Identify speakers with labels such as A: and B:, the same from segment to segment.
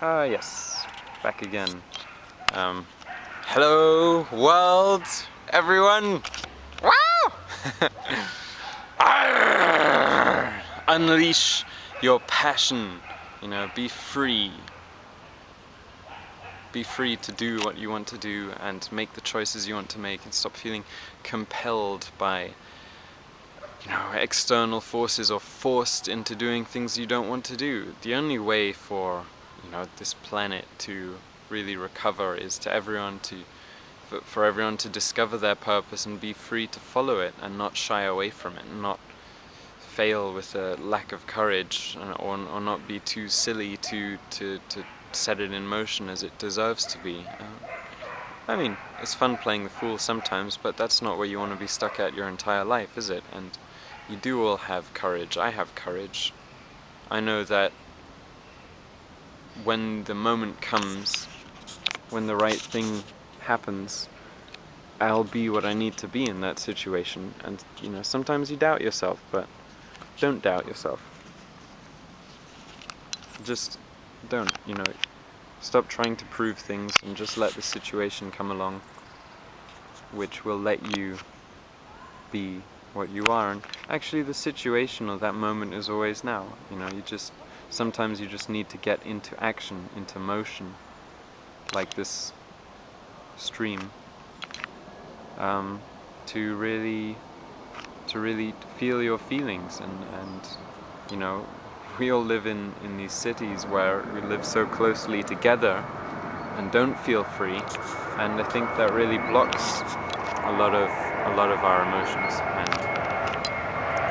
A: Yes, back again. Hello, world, everyone! Wow! Arrgh! Unleash your passion, be free. Be free to do what you want to do and make the choices you want to make and stop feeling compelled by external forces or forced into doing things you don't want to do. The only way for this planet to really recover is for everyone to discover their purpose and be free to follow it and not shy away from it, and not fail with a lack of courage, or not be too silly to set it in motion as it deserves to be. I mean, it's fun playing the fool sometimes, but that's not where you want to be stuck at your entire life, is it? And you do all have courage. I have courage. I know that when the moment comes, when the right thing happens, I'll be what I need to be in that situation. And, sometimes you doubt yourself, but don't doubt yourself. Just don't, stop trying to prove things and just let the situation come along, which will let you be what you are. And actually the situation or that moment is always now. Sometimes you just need to get into action, into motion, like this stream, to really feel your feelings. And we all live in these cities where we live so closely together and don't feel free, and I think that really blocks a lot of our emotions and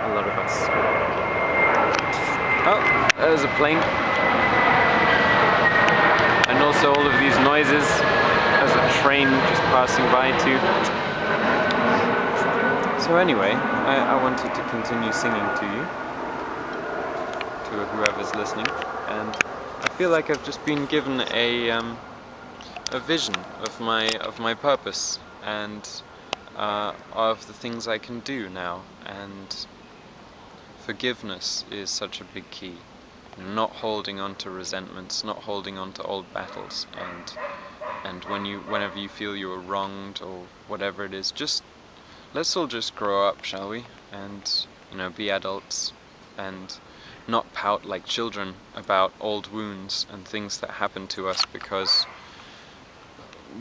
A: a lot of us. Oh, there's a plane, and also all of these noises. There's a train just passing by too. So anyway, I wanted to continue singing to you, to whoever's listening, and I feel like I've just been given a vision of my purpose and of the things I can do now. And forgiveness is such a big key. Not holding on to resentments, not holding on to old battles, and whenever you feel you were wronged or whatever it is, let's all just grow up, shall we? And be adults and not pout like children about old wounds and things that happened to us because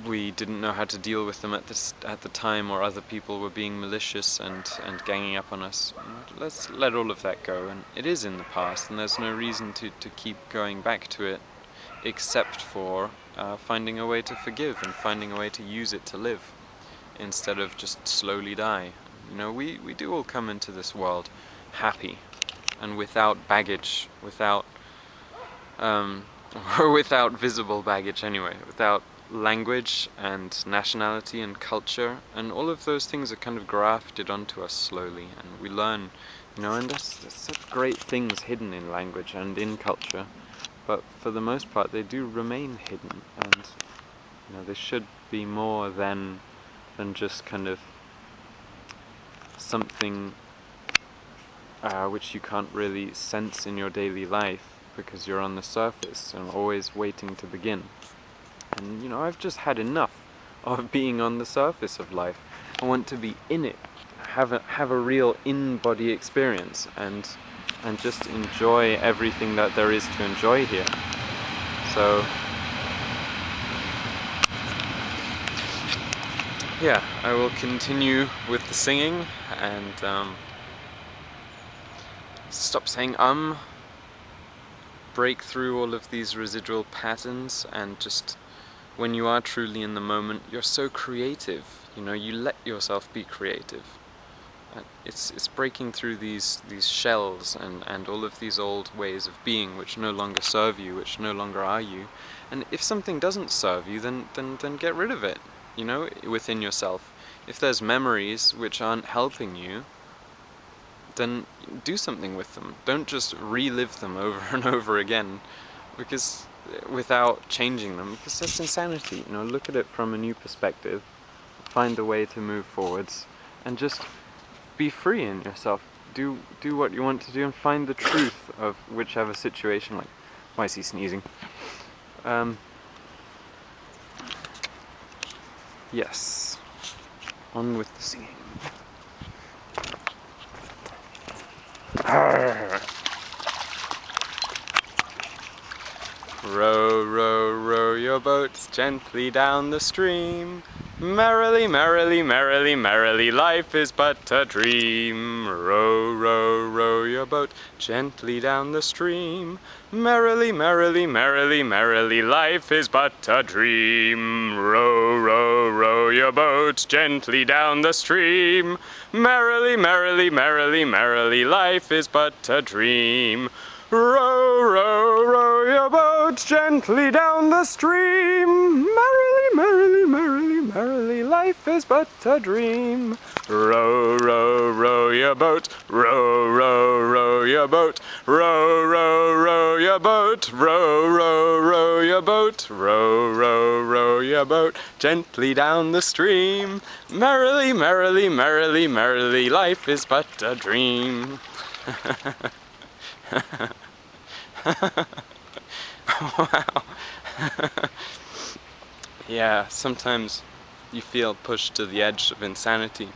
A: we didn't know how to deal with them at the time, or other people were being malicious and ganging up on us. Let's let all of that go, and it is in the past, and there's no reason to keep going back to it, except for finding a way to forgive and finding a way to use it to live, instead of just slowly die. We do all come into this world happy, and without baggage, without or without visible baggage anyway, without language and nationality and culture, and all of those things are kind of grafted onto us slowly, and we learn, and there's such great things hidden in language and in culture, but for the most part they do remain hidden, and there should be more than just kind of something which you can't really sense in your daily life because you're on the surface and always waiting to begin. And I've just had enough of being on the surface of life. I want to be in it, have a real in-body experience, and just enjoy everything that there is to enjoy here. So yeah, I will continue with the singing and stop saying break through all of these residual patterns, and just when you are truly in the moment, you're so creative. You let yourself be creative. It's breaking through these shells and all of these old ways of being which no longer serve you, which no longer are you. And if something doesn't serve you, then get rid of it, within yourself. If there's memories which aren't helping you, then do something with them. Don't just relive them over and over again, because without changing them, because that's insanity. Look at it from a new perspective, find a way to move forwards, and just be free in yourself. Do what you want to do, and find the truth of whichever situation. Like, why is he sneezing? Yes, on with the singing. Arr. Row, row, row your boats gently down the stream. Merrily, merrily, merrily, merrily, life is but a dream. Row, row, row your boat gently down the stream. Merrily, merrily, merrily, merrily, life is but a dream. Row, row, row your boat gently down the stream. Merrily, merrily, merrily, merrily, life is but a dream. Row, row, row your boat gently down the stream. Merrily, merrily, merrily, merrily, life is but a dream. Row, row, row your boat. Row, row, row your boat. Row, row, row your boat. Row, row, row your boat. Row, row, row your boat gently down the stream. Merrily, merrily, merrily, merrily, life is but a dream. Wow. Yeah, sometimes you feel pushed to the edge of insanity,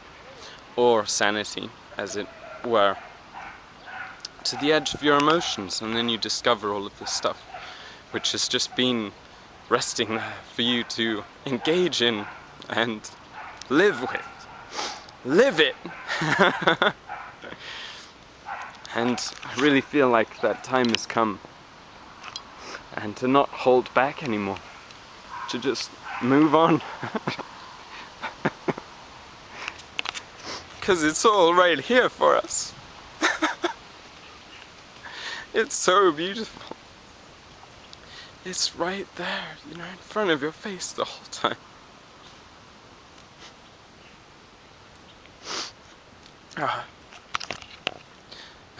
A: or sanity, as it were, to the edge of your emotions, and then you discover all of this stuff, which has just been resting there for you to engage in and live with. Live it! And I really feel like that time has come, and to not hold back anymore, to just move on. Because it's all right here for us. It's so beautiful. It's right there, you know, in front of your face the whole time.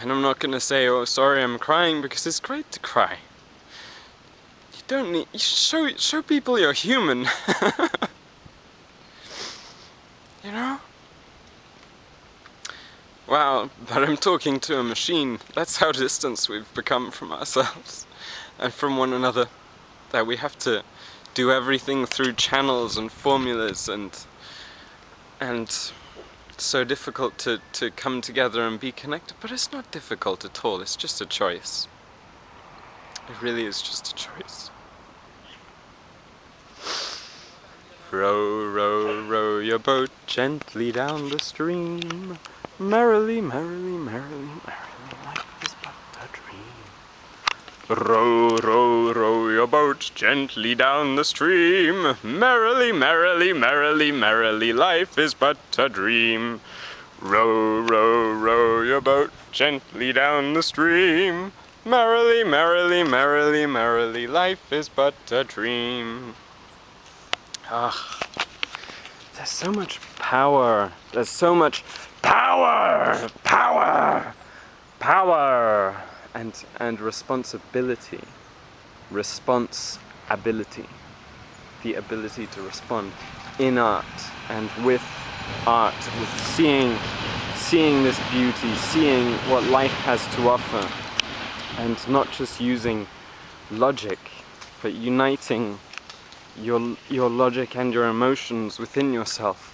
A: And I'm not gonna say, oh sorry I'm crying, because it's great to cry. You don't need, you should show people you're human. You know? Wow, but I'm talking to a machine. That's how distant we've become from ourselves and from one another. That we have to do everything through channels and formulas, and it's so difficult to come together and be connected. But it's not difficult at all, it's just a choice. It really is just a choice. Row, row, row your boat gently down the stream. Merrily, merrily, merrily, merrily, life is but a dream. Row, row, row your boat gently down the stream. Merrily, merrily, merrily, merrily, life is but a dream. Row, row, row your boat gently down the stream. Merrily, merrily, merrily, merrily, life is but a dream. Ah, there's so much power. There's so much power, power, power, and responsibility. Responsibility. The ability to respond in art and with art, with seeing this beauty, seeing what life has to offer, and not just using logic, but uniting your logic and your emotions within yourself.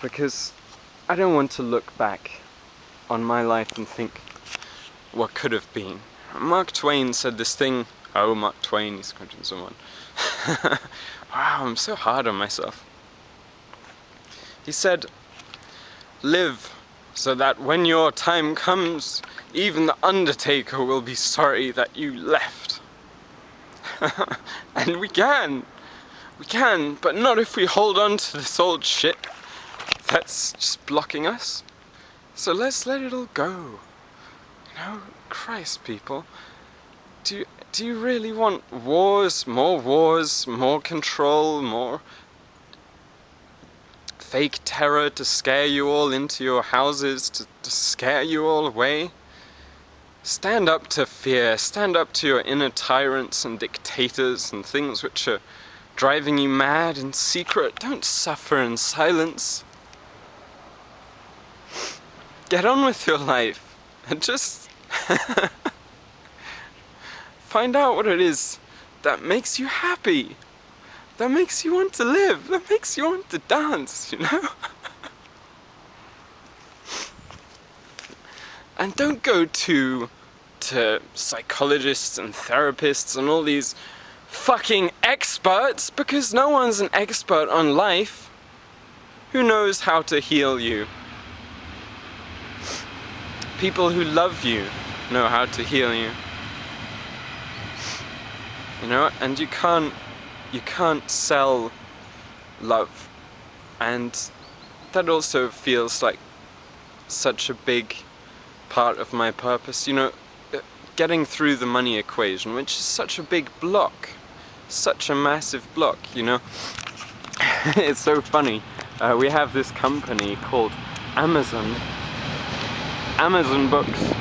A: Because I don't want to look back on my life and think what could have been. Mark Twain said this thing. Oh, Mark Twain, he's quoting someone. Wow, I'm so hard on myself. He said, "Live so that when your time comes, even the undertaker will be sorry that you left." And we can, but not if we hold on to this old shit that's just blocking us. So let's let it all go. You know, Christ, people, do you really want wars, more control, more fake terror to scare you all into your houses, to scare you all away? Stand up to fear, stand up to your inner tyrants and dictators and things which are driving you mad in secret. Don't suffer in silence. Get on with your life and just Find out what it is that makes you happy, that makes you want to live, that makes you want to dance, you know? And don't go to psychologists and therapists and all these fucking experts, because no one's an expert on life. Who knows how to heal you? People who love you know how to heal you. You know, and you can't sell love. And that also feels like such a big part of my purpose, you know, getting through the money equation, which is such a big block, such a massive block, you know. It's so funny. We have this company called Amazon Books.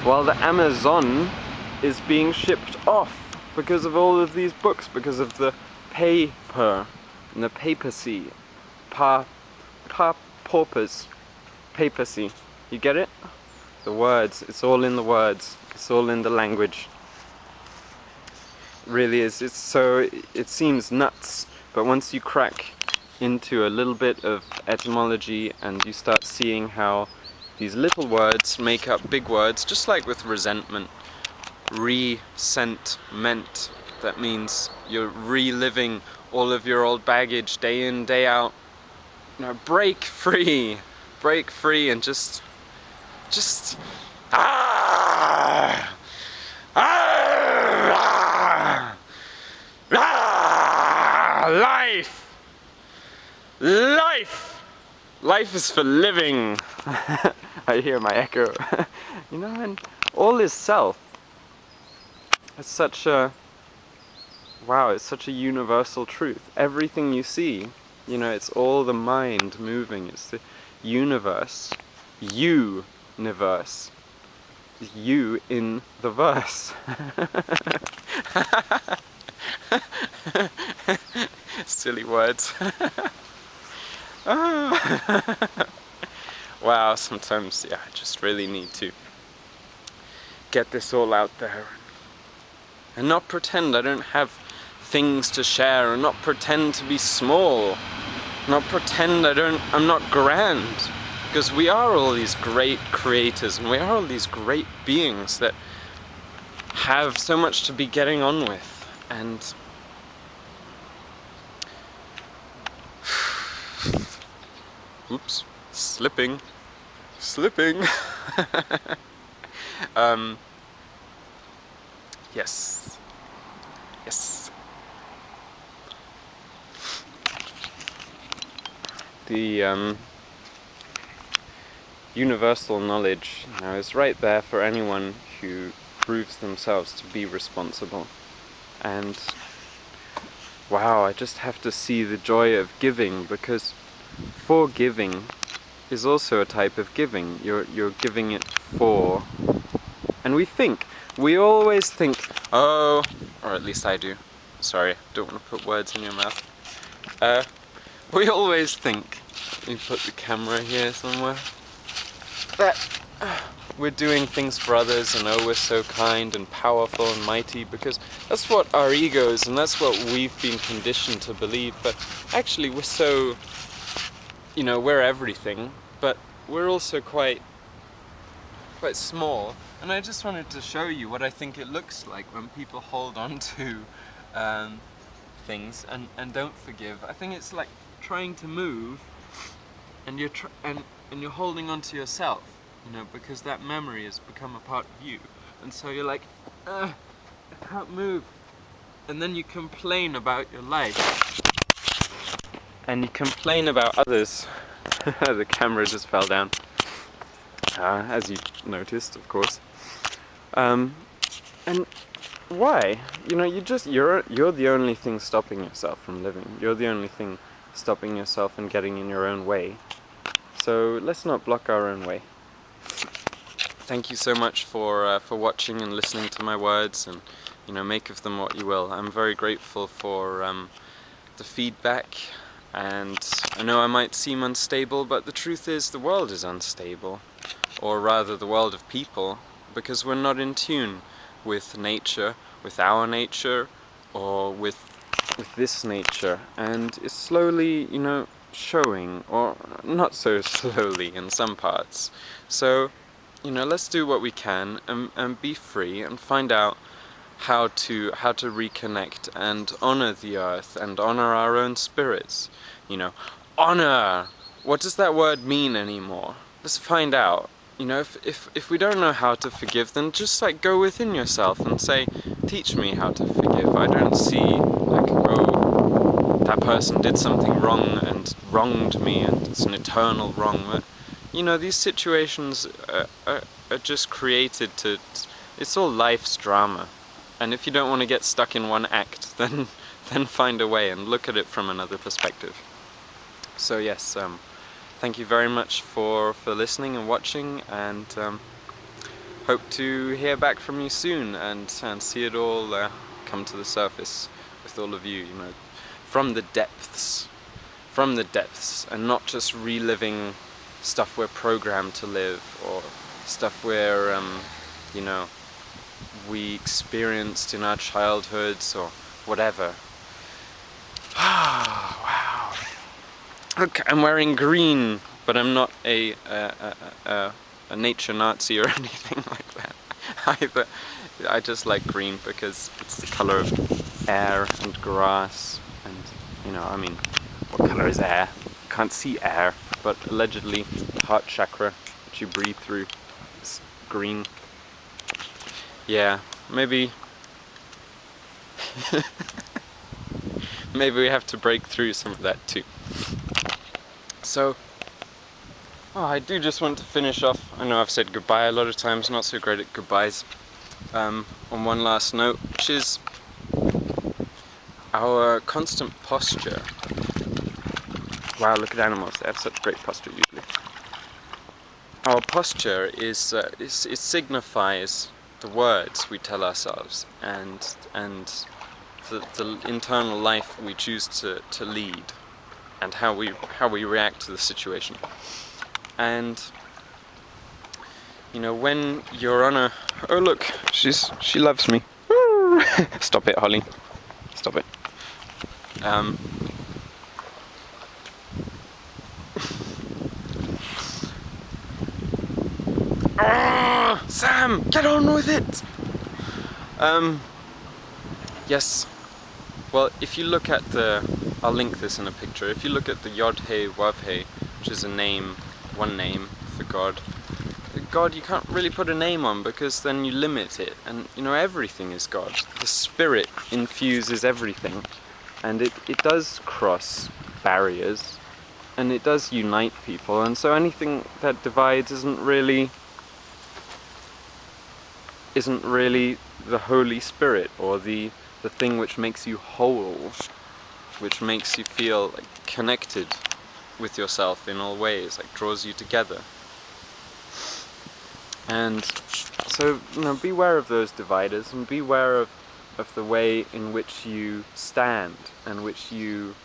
A: Well, the Amazon is being shipped off because of all of these books, because of the paper and the papacy, paupers, papacy. You get it? The words. It's all in the words. It's all in the language. It really is. It's so. It seems nuts, but once you crack into a little bit of etymology and you start seeing how these little words make up big words, just like with resentment. Resentment. That means you're reliving all of your old baggage day in, day out. You know, break free and just life is for living. I hear my echo. You know, and all is self. It's such a it's such a universal truth. Everything you see, you know, it's all the mind moving. It's the universe. You-niverse. You in the verse. Silly words. Wow, sometimes, yeah, I just really need to get this all out there and not pretend I don't have things to share, and not pretend to be small, not pretend I'm not grand, because we are all these great creators and we are all these great beings that have so much to be getting on with. And oops, slipping. Yes. The universal knowledge now is right there for anyone who proves themselves to be responsible. And wow, I just have to see the joy of giving, because forgiving is also a type of giving. You're giving it for. And we always think, oh, or at least I do. Sorry, don't want to put words in your mouth. We always think, let me put the camera here somewhere, that we're doing things for others and oh, we're so kind and powerful and mighty, because that's what our egos and that's what we've been conditioned to believe. But actually we're so, you know, we're everything, but we're also quite small. And I just wanted to show you what I think it looks like when people hold on to things and don't forgive. I think it's like trying to move and you're holding on to yourself, you know, because that memory has become a part of you. And so you're like, I can't move. And then you complain about your life. And you complain about others. The camera just fell down. As you noticed, of course. And why? You know, you're the only thing stopping yourself from living. You're the only thing stopping yourself and getting in your own way. So let's not block our own way. Thank you so much for watching and listening to my words, and you know, make of them what you will. I'm very grateful for the feedback, and I know I might seem unstable, but the truth is the world is unstable, or rather the world of people, because we're not in tune with nature, with our nature, or with this nature, and is slowly, you know, showing, or not so slowly in some parts. So, you know, let's do what we can and be free and find out how to reconnect and honor the earth and honor our own spirits. You know, honor. What does that word mean anymore? Let's find out. You know, if we don't know how to forgive, then just like go within yourself and say, teach me how to forgive. I don't see like, oh, that person did something wrong and wronged me and it's an eternal wrong. But, you know, these situations are just created to, it's all life's drama. And if you don't want to get stuck in one act, then find a way and look at it from another perspective. So yes, thank you very much for listening and watching, and hope to hear back from you soon and see it all come to the surface with all of you, you know, from the depths, and not just reliving stuff we're programmed to live, or stuff we're, you know, we experienced in our childhoods or whatever. Wow. Look, I'm wearing green, but I'm not a nature Nazi or anything like that either. I just like green because it's the color of air and grass, and, you know, I mean, what color is air? Can't see air, but allegedly the heart chakra that you breathe through is green. Yeah, maybe maybe we have to break through some of that too. So, I do just want to finish off. I know I've said goodbye a lot of times, not so great at goodbyes, on one last note, which is our constant posture. Wow, look at animals, they have such great posture usually. Our posture is it signifies the words we tell ourselves and the internal life we choose to lead, and how we react to the situation. And, you know, when you're on a, oh look, she loves me. Stop it, Holly. Stop it. Sam, get on with it. Yes. Well, if you look at I'll link this in a picture. If you look at the y-o-u-niverse, which is one name for God. God, you can't really put a name on, because then you limit it, and, you know, everything is God. The spirit infuses everything, and it does cross barriers, and it does unite people, and so anything that divides isn't really the Holy Spirit, or the thing which makes you whole, which makes you feel like connected with yourself in all ways, like draws you together. And so, you know, beware of those dividers, and beware of the way in which you stand, and which you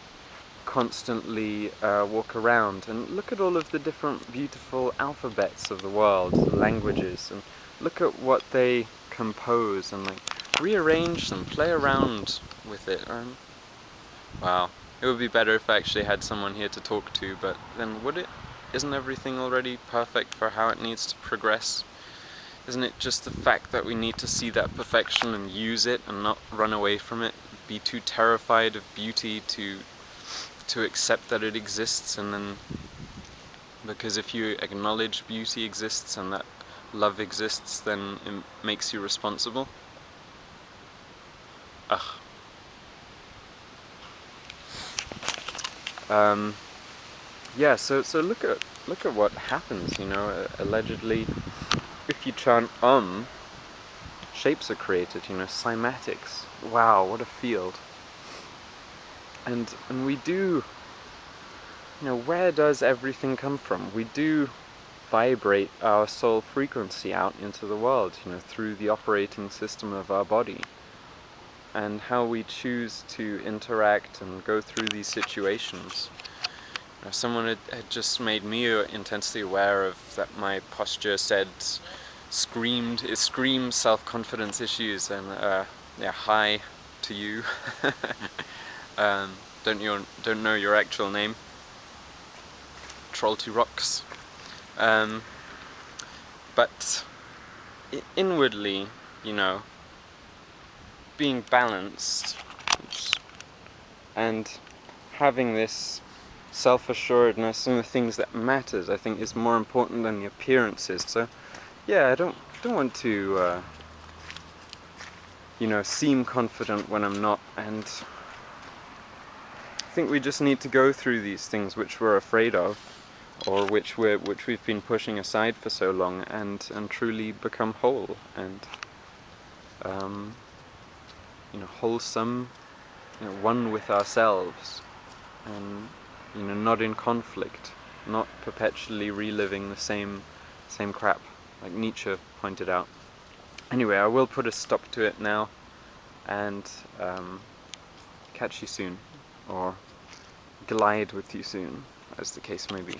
A: constantly walk around, and look at all of the different beautiful alphabets of the world, the languages, and look at what they compose, and like rearrange them, play around with it. Wow, it would be better if I actually had someone here to talk to, but then would it? Isn't everything already perfect for how it needs to progress? Isn't it just the fact that we need to see that perfection and use it and not run away from it? Be too terrified of beauty to accept that it exists, and then, because if you acknowledge beauty exists and that love exists, then it makes you responsible. Ugh. Yeah, so look at what happens, you know, allegedly, if you chant shapes are created, you know, cymatics. Wow, what a field. And we do, you know, where does everything come from? We do vibrate our soul frequency out into the world, you know, through the operating system of our body. And how we choose to interact and go through these situations. Someone had just made me intensely aware of that my posture said it screams self-confidence issues, and yeah, hi to you. Don't know your actual name. Troll to rocks. But inwardly, you know, being balanced and having this self-assuredness in the things that matters, I think, is more important than the appearances. So yeah, I don't want to you know, seem confident when I'm not, and I think we just need to go through these things which we're afraid of, or which we've been pushing aside for so long, and truly become whole and you know, wholesome, you know, one with ourselves, and you know, not in conflict, not perpetually reliving the same crap, like Nietzsche pointed out. Anyway, I will put a stop to it now, and catch you soon, or glide with you soon, as the case may be.